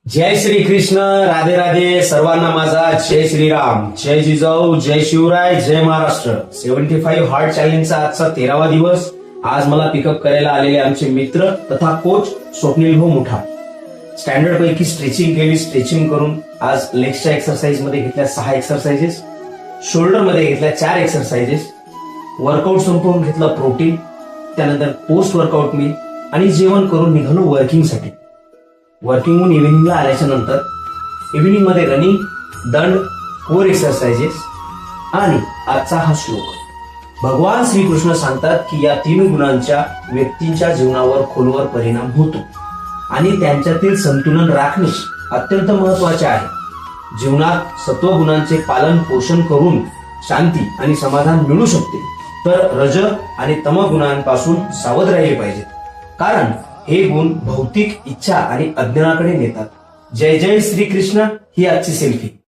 जय श्री कृष्ण, राधे राधे. सर्वांना माझा जय श्रीराम, जय जिजाऊ, जय शिवराय, जय महाराष्ट्र. 75 हार्ट चॅलेंजचा आजचा 13वा दिवस. आज मला पिकअप करायला आलेले आमचे मित्र तथा कोच स्वप्नील भाऊ मुठा. स्टँडर्ड पैकी स्ट्रेचिंग केली. स्ट्रेचिंग करून आज लेग्सच्या एक्सरसाइज मध्ये घेतल्या 6 एक्सरसाइजेस, शोल्डर मध्ये घेतल्या 4 एक्सरसाइजेस, वर्कआउट संपवून घेतलं प्रोटीन, त्यानंतर पोस्ट वर्कआउट मील आणि जेवण करून निघालो वर्किंगसाठी. वर्किंगहून इव्हिनिंगला आल्याच्या नंतर इव्हिनिंग मध्ये रनिंग, दंड, कोर एक्सरसाइजेस आणि आजचा हा श्लोक. भगवान श्रीकृष्ण सांगतात की या 3 गुणांच्या व्यक्तींच्या जीवनावर खोलवर परिणाम होतो आणि त्यांच्यातील संतुलन राखणे अत्यंत महत्वाचे आहे. जीवनात सत्वगुणांचे पालन पोषण करून शांती आणि समाधान मिळू शकते, तर रज आणि तम गुणांपासून सावध राहिले पाहिजे, कारण हे गुण भौतिक इच्छा आणि अज्ञानाकडे नेतात. जय जय श्रीकृष्ण ही आजची सेल्फी.